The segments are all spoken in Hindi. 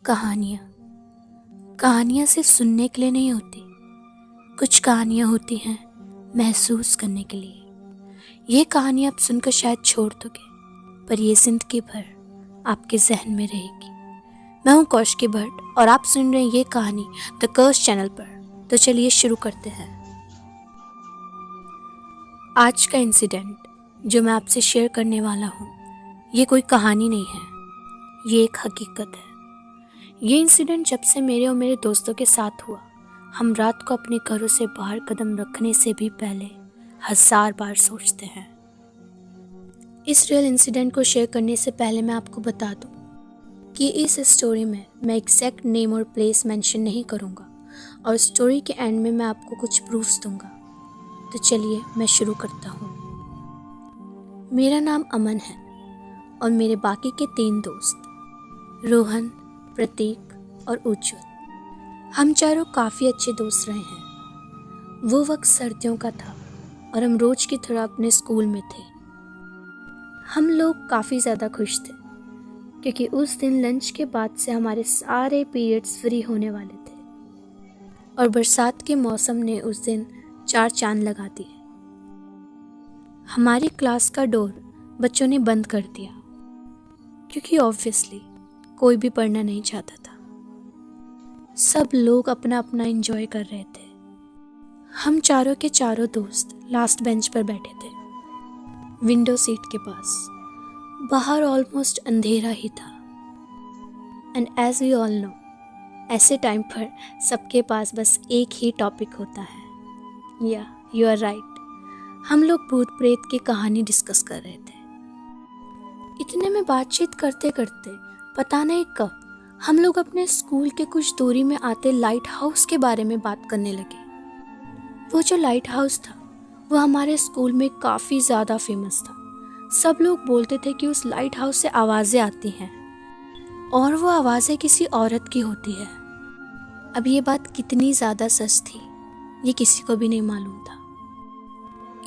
कहानियाँ सिर्फ सुनने के लिए नहीं होती। कुछ कहानियाँ होती हैं महसूस करने के लिए। ये कहानी आप सुनकर शायद छोड़ दोगे, पर ये जिंदगी भर आपके जहन में रहेगी। मैं हूँ कौशिकी भट्ट और आप सुन रहे हैं ये कहानी द कर्स चैनल पर। तो चलिए शुरू करते हैं। आज का इंसिडेंट जो मैं आपसे शेयर करने वाला हूँ, ये कोई कहानी नहीं है, ये एक हकीकत है। ये इंसिडेंट जब से मेरे और मेरे दोस्तों के साथ हुआ, हम रात को अपने घरों से बाहर कदम रखने से भी पहले 1000 बार सोचते हैं। इस रियल इंसिडेंट को शेयर करने से पहले मैं आपको बता दूं कि इस स्टोरी में मैं एग्जैक्ट नेम और प्लेस मेंशन नहीं करूंगा और स्टोरी के एंड में मैं आपको कुछ प्रूफ्स दूंगा। तो चलिए मैं शुरू करता हूँ। मेरा नाम अमन है और मेरे बाकी के 3 दोस्त रोहन, प्रतीक और उज्जवल, हम चारों काफ़ी अच्छे दोस्त रहे हैं। वो वक्त सर्दियों का था और हम रोज की तरह अपने स्कूल में थे। हम लोग काफ़ी ज़्यादा खुश थे क्योंकि उस दिन लंच के बाद से हमारे सारे पीरियड्स फ्री होने वाले थे और बरसात के मौसम ने उस दिन 4 चांद लगा दिए। हमारी क्लास का डोर बच्चों ने बंद कर दिया क्योंकि ऑब्वियसली कोई भी पढ़ना नहीं चाहता था। सब लोग अपना अपना एंजॉय कर रहे थे। हम चारों के चारों दोस्त लास्ट बेंच पर बैठे थे, विंडो सीट के पास। बाहर ऑलमोस्ट अंधेरा ही था। And as we all know, ऐसे टाइम पर सबके पास बस एक ही टॉपिक होता है। या यू आर राइट, हम लोग भूत प्रेत की कहानी डिस्कस कर रहे थे। इतने में बातचीत करते करते पता नहीं कब हम लोग अपने स्कूल के कुछ दूरी में आते लाइट हाउस के बारे में बात करने लगे। वो जो लाइट हाउस था वो हमारे स्कूल में काफ़ी ज़्यादा फेमस था। सब लोग बोलते थे कि उस लाइट हाउस से आवाज़ें आती हैं और वो आवाज़ें किसी औरत की होती है। अब ये बात कितनी ज़्यादा सच थी ये किसी को भी नहीं मालूम था।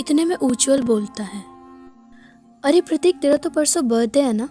इतने में उज्जवल बोलता है, अरे प्रतीक, तेरा तो परसों बर्थडे है ना।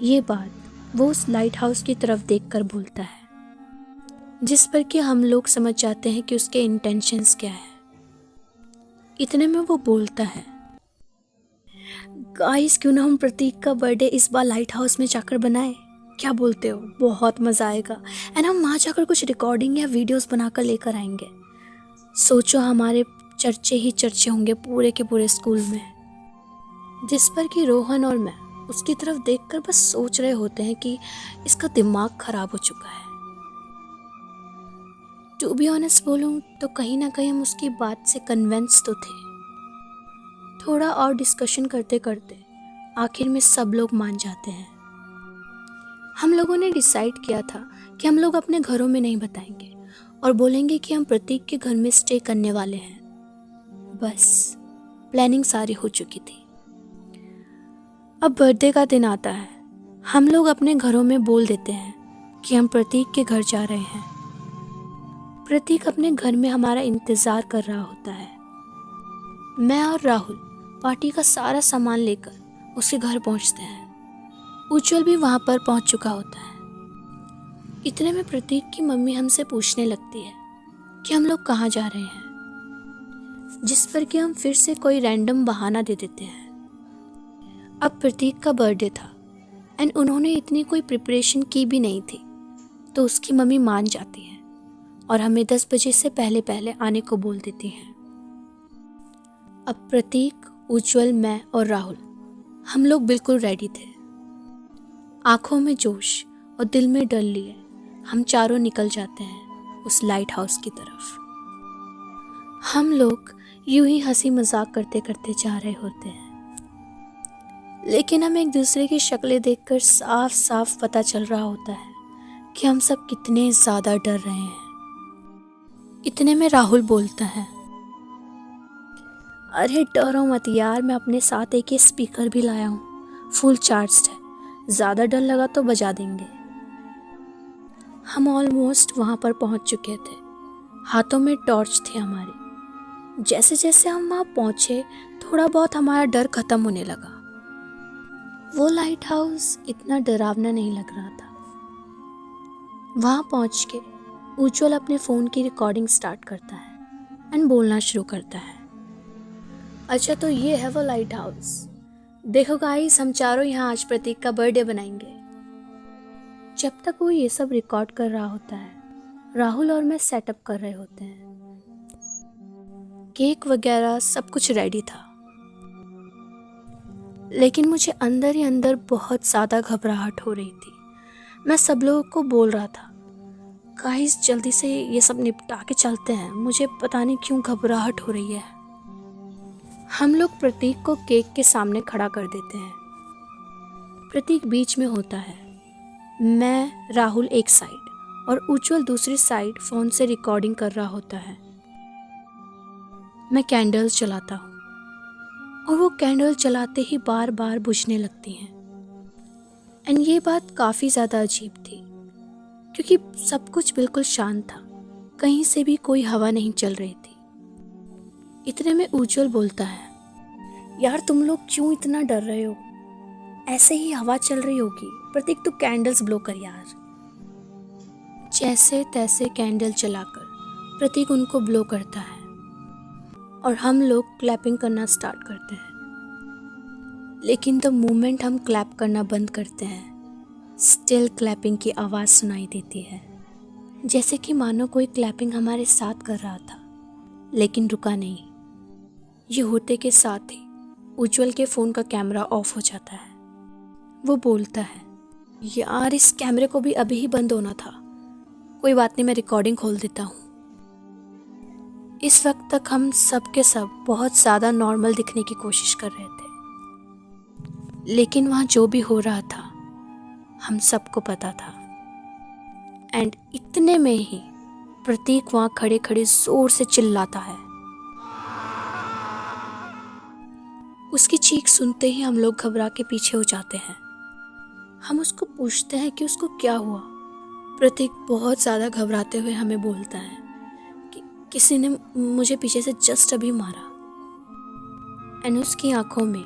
ये बात वो उस लाइट हाउस की तरफ देखकर बोलता है, जिस पर कि हम लोग समझ जाते हैं कि उसके इंटेंशंस क्या है। इतने में वो बोलता है, गाइस क्यों ना हम प्रतीक का बर्थडे इस बार लाइट हाउस में जाकर बनाएं? क्या बोलते हो? बहुत मज़ा आएगा एंड हम वहाँ जाकर कुछ रिकॉर्डिंग या वीडियोस बनाकर लेकर आएंगे। सोचो, हमारे चर्चे ही चर्चे होंगे पूरे के पूरे स्कूल में। जिस पर कि रोहन और मैं उसकी तरफ देखकर बस सोच रहे होते हैं कि इसका दिमाग खराब हो चुका है। टू बी ऑनेस्ट बोलूं तो कहीं ना कहीं हम उसकी बात से कन्विंस तो थे। थोड़ा और डिस्कशन करते करते आखिर में सब लोग मान जाते हैं। हम लोगों ने डिसाइड किया था कि हम लोग अपने घरों में नहीं बताएंगे और बोलेंगे कि हम प्रतीक के घर में स्टे करने वाले हैं। बस प्लानिंग सारी हो चुकी थी। अब बर्थडे का दिन आता है। हम लोग अपने घरों में बोल देते हैं कि हम प्रतीक के घर जा रहे हैं। प्रतीक अपने घर में हमारा इंतज़ार कर रहा होता है। मैं और राहुल पार्टी का सारा सामान लेकर उसके घर पहुंचते हैं। उज्जवल भी वहां पर पहुंच चुका होता है। इतने में प्रतीक की मम्मी हमसे पूछने लगती है कि हम लोग कहाँ जा रहे हैं, जिस पर कि हम फिर से कोई रैंडम बहाना दे देते हैं। अब प्रतीक का बर्थडे था एंड उन्होंने इतनी कोई प्रिपरेशन की भी नहीं थी, तो उसकी मम्मी मान जाती है और हमें 10 बजे से पहले पहले आने को बोल देती हैं। अब प्रतीक, उज्जवल, मैं और राहुल हम लोग बिल्कुल रेडी थे। आंखों में जोश और दिल में डर लिए हम चारों निकल जाते हैं उस लाइट हाउस की तरफ। हम लोग यूं ही हंसी मजाक करते करते जा रहे होते हैं, लेकिन हमें एक दूसरे की शक्लें देखकर साफ साफ पता चल रहा होता है कि हम सब कितने ज़्यादा डर रहे हैं। इतने में राहुल बोलता है, अरे डरो मत यार, मैं अपने साथ एक स्पीकर भी लाया हूँ, फुल चार्ज्ड है, ज़्यादा डर लगा तो बजा देंगे। हम ऑलमोस्ट वहाँ पर पहुँच चुके थे। हाथों में टॉर्च थी हमारी। जैसे जैसे हम वहाँ पहुँचे थोड़ा बहुत हमारा डर खत्म होने लगा। वो लाइट हाउस इतना डरावना नहीं लग रहा था। वहाँ पहुँच के उज्ज्वल अपने फ़ोन की रिकॉर्डिंग स्टार्ट करता है एंड बोलना शुरू करता है। अच्छा, तो ये है वो लाइट हाउस। देखो गाइस, हम चारों यहाँ आज प्रतीक का बर्थडे बनाएंगे। जब तक वो ये सब रिकॉर्ड कर रहा होता है, राहुल और मैं सेटअप कर रहे होते हैं। केक वगैरह सब कुछ रेडी था, लेकिन मुझे अंदर ही अंदर बहुत ज़्यादा घबराहट हो रही थी। मैं सब लोगों को बोल रहा था, गाइस जल्दी से ये सब निपटा के चलते हैं, मुझे पता नहीं क्यों घबराहट हो रही है। हम लोग प्रतीक को केक के सामने खड़ा कर देते हैं। प्रतीक बीच में होता है, मैं राहुल एक साइड और उज्ज्वल दूसरी साइड फ़ोन से रिकॉर्डिंग कर रहा होता है। मैं कैंडल्स जलाता हूँ और वो कैंडल जलाते ही बार बार बुझने लगती हैं। एंड ये बात काफ़ी ज़्यादा अजीब थी, क्योंकि सब कुछ बिल्कुल शांत था, कहीं से भी कोई हवा नहीं चल रही थी। इतने में उज्ज्वल बोलता है, यार तुम लोग क्यों इतना डर रहे हो, ऐसे ही हवा चल रही होगी, प्रतीक तू कैंडल्स ब्लो कर यार। जैसे तैसे कैंडल जलाकर प्रतीक उनको ब्लो करता है और हम लोग क्लैपिंग करना स्टार्ट करते हैं। लेकिन द मोमेंट हम क्लैप करना बंद करते हैं, स्टिल क्लैपिंग की आवाज़ सुनाई देती है, जैसे कि मानो कोई क्लैपिंग हमारे साथ कर रहा था, लेकिन रुका नहीं। ये होते के साथ ही उज्ज्वल के फ़ोन का कैमरा ऑफ हो जाता है। वो बोलता है, यार इस कैमरे को भी अभी ही बंद होना था, कोई बात नहीं, मैं रिकॉर्डिंग खोल देता हूँ। इस वक्त तक हम सब के सब बहुत ज़्यादा नॉर्मल दिखने की कोशिश कर रहे थे, लेकिन वहाँ जो भी हो रहा था हम सबको पता था। एंड इतने में ही प्रतीक वहाँ खड़े खड़े जोर से चिल्लाता है। उसकी चीख सुनते ही हम लोग घबरा के पीछे हो जाते हैं। हम उसको पूछते हैं कि उसको क्या हुआ। प्रतीक बहुत ज़्यादा घबराते हुए हमें बोलता है कि किसी ने मुझे पीछे से जस्ट अभी मारा। एंड उसकी आंखों में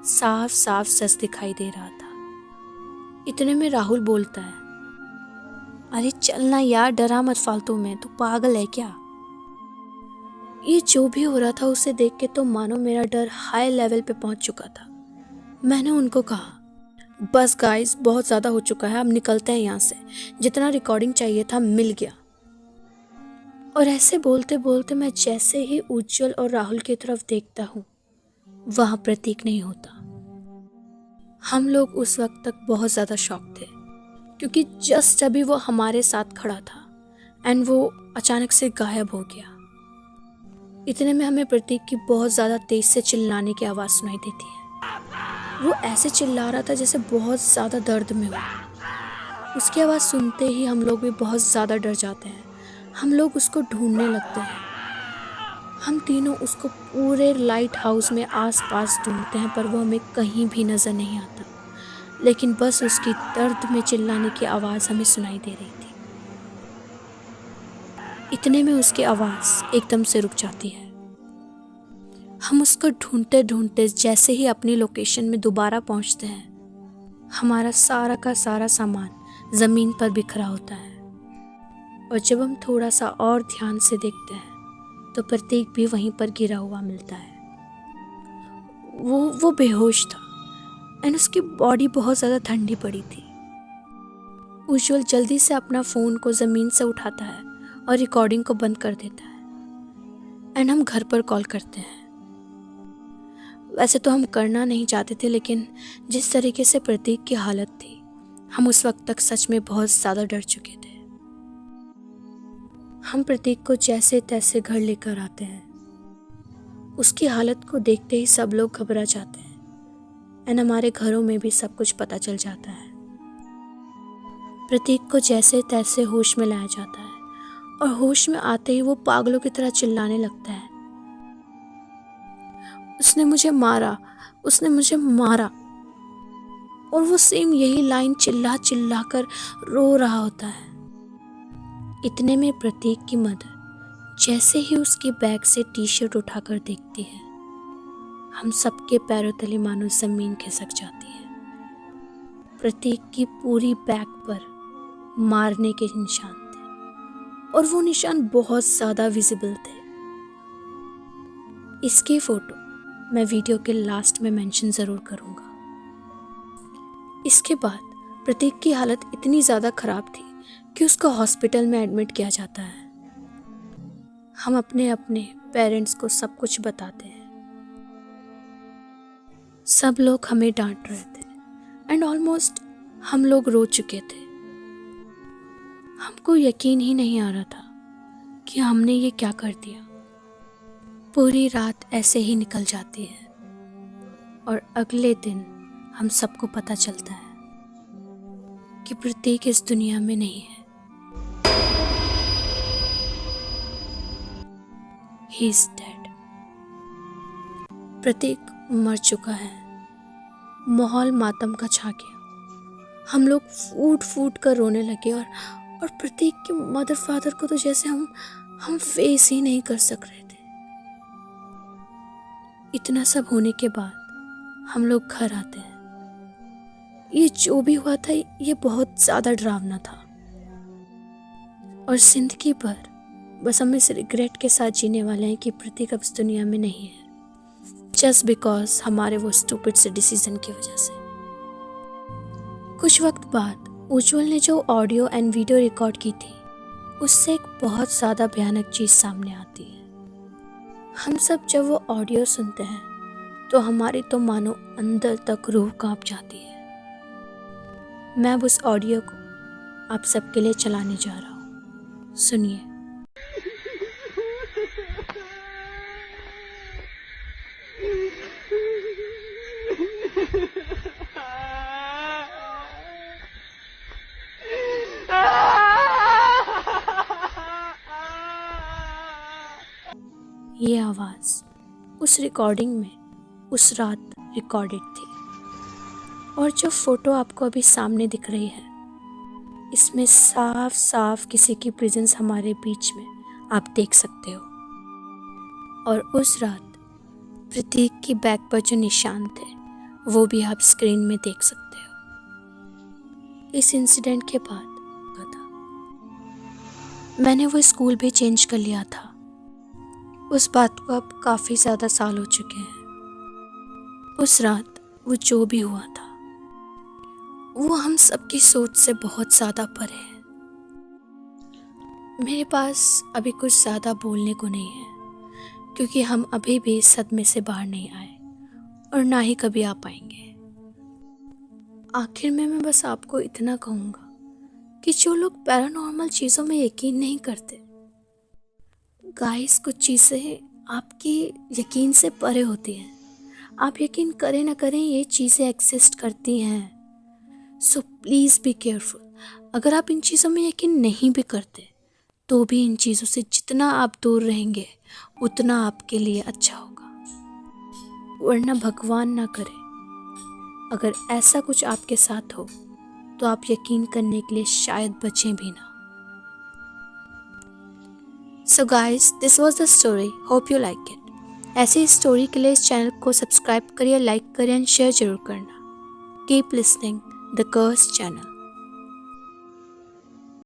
साफ साफ सच दिखाई दे रहा था। इतने में राहुल बोलता है, अरे चलना यार, डरा मत फालतू में, तू पागल है क्या। ये जो भी हो रहा था उसे देख के तो मानो मेरा डर हाई लेवल पे पहुंच चुका था। मैंने उनको कहा, बस गाइस बहुत ज़्यादा हो चुका है, अब निकलते हैं यहाँ से, जितना रिकॉर्डिंग चाहिए था मिल गया। और ऐसे बोलते बोलते मैं जैसे ही उज्ज्वल और राहुल की तरफ देखता हूँ, वहाँ प्रतीक नहीं होता। हम लोग उस वक्त तक बहुत ज़्यादा शॉक थे, क्योंकि जस्ट अभी वो हमारे साथ खड़ा था एंड वो अचानक से गायब हो गया। इतने में हमें प्रतीक की बहुत ज़्यादा तेज से चिल्लाने की आवाज़ सुनाई देती है। वो ऐसे चिल्ला रहा था जैसे बहुत ज़्यादा दर्द में हो। उसकी आवाज़ सुनते ही हम लोग भी बहुत ज़्यादा डर जाते हैं। हम लोग उसको ढूंढने लगते हैं। हम तीनों उसको पूरे लाइट हाउस में आसपास ढूंढते हैं, पर वो हमें कहीं भी नज़र नहीं आता। लेकिन बस उसकी दर्द में चिल्लाने की आवाज़ हमें सुनाई दे रही थी। इतने में उसकी आवाज़ एकदम से रुक जाती है। हम उसको ढूंढते ढूंढते जैसे ही अपनी लोकेशन में दोबारा पहुंचते हैं, हमारा सारा का सारा सामान ज़मीन पर बिखरा होता है। और जब हम थोड़ा सा और ध्यान से देखते हैं तो प्रतीक भी वहीं पर गिरा हुआ मिलता है। वो बेहोश था एंड उसकी बॉडी बहुत ज़्यादा ठंडी पड़ी थी। उज्ज्वल जल्दी से अपना फ़ोन को ज़मीन से उठाता है और रिकॉर्डिंग को बंद कर देता है एंड हम घर पर कॉल करते हैं। वैसे तो हम करना नहीं चाहते थे, लेकिन जिस तरीके से प्रतीक की हालत थी, हम उस वक्त तक सच में बहुत ज़्यादा डर चुके थे। हम प्रतीक को जैसे तैसे घर लेकर आते हैं। उसकी हालत को देखते ही सब लोग घबरा जाते हैं एंड हमारे घरों में भी सब कुछ पता चल जाता है। प्रतीक को जैसे तैसे होश में लाया जाता है और होश में आते ही वो पागलों की तरह चिल्लाने लगता है, उसने मुझे मारा, उसने मुझे मारा। और वो सेम यही लाइन चिल्ला चिल्ला कर रो रहा होता है। इतने में प्रतीक की मदर जैसे ही उसके बैग से टी शर्ट उठाकर देखती है, हम सबके पैरों तले मानो जमीन खिसक जाती है। प्रतीक की पूरी बैग पर मारने के निशान थे और वो निशान बहुत ज़्यादा विजिबल थे। इसकी फ़ोटो मैं वीडियो के लास्ट में मेंशन ज़रूर करूँगा। इसके बाद प्रतीक की हालत इतनी ज़्यादा ख़राब थी कि उसको हॉस्पिटल में एडमिट किया जाता है। हम अपने अपने पेरेंट्स को सब कुछ बताते हैं। सब लोग हमें डांट रहे थे एंड ऑलमोस्ट हम लोग रो चुके थे। हमको यकीन ही नहीं आ रहा था कि हमने ये क्या कर दिया। पूरी रात ऐसे ही निकल जाती है और अगले दिन हम सबको पता चलता है कि प्रतीक इस दुनिया में नहीं है। He is dead. प्रतीक मर चुका है। माहौल मातम का छा गया। हम लोग फूट फूट कर रोने लगे और प्रतीक के मदर फादर को तो जैसे हम फेस ही नहीं कर सक रहे थे। इतना सब होने के बाद हम लोग घर आते हैं। ये जो भी हुआ था ये बहुत ज़्यादा डरावना था और जिंदगी भर बस हम इस रिग्रेट के साथ जीने वाले हैं कि प्रतीक अब इस दुनिया में नहीं है, जस्ट बिकॉज हमारे वो स्टूपिड से डिसीजन की वजह से। कुछ वक्त बाद उज्जवल ने जो ऑडियो एंड वीडियो रिकॉर्ड की थी उससे एक बहुत ज़्यादा भयानक चीज़ सामने आती है। हम सब जब वो ऑडियो सुनते हैं तो हमारी तो मानो अंदर तक रूह कांप जाती है। मैं अब उस ऑडियो को आप सबके लिए चलाने जा रहा हूँ, सुनिए। ये आवाज़ उस रिकॉर्डिंग में उस रात रिकॉर्डेड थी और जो फोटो आपको अभी सामने दिख रही है इसमें साफ साफ किसी की प्रेजेंस हमारे बीच में आप देख सकते हो। और उस रात प्रतीक की बैक पर जो निशान थे वो भी आप स्क्रीन में देख सकते हो। इस इंसिडेंट के बाद मैंने वो स्कूल भी चेंज कर लिया था। उस बात को अब काफ़ी ज़्यादा साल हो चुके हैं। उस रात वो जो भी हुआ था वो हम सबकी सोच से बहुत ज़्यादा परे है। मेरे पास अभी कुछ ज़्यादा बोलने को नहीं है क्योंकि हम अभी भी सदमे से बाहर नहीं आए और ना ही कभी आ पाएंगे। आखिर में मैं बस आपको इतना कहूँगा कि जो लोग पैरानॉर्मल चीज़ों में यकीन नहीं करते, गाइस, कुछ चीज़ें आपकी यकीन से परे होती हैं। आप यकीन करें ना करें ये चीज़ें एग्जिस्ट करती हैं। So please be careful. अगर आप इन चीज़ों में यकीन नहीं भी करते तो भी इन चीज़ों से जितना आप दूर रहेंगे उतना आपके लिए अच्छा होगा। वरना भगवान ना करे अगर ऐसा कुछ आपके साथ हो तो आप यकीन करने के लिए शायद बचें भी ना। So guys, this was the story. Hope you like it. ऐसी स्टोरी के लिए इस चैनल को सब्सक्राइब करिए, लाइक करिए एंड शेयर जरूर करना। Keep listening the Curse channel.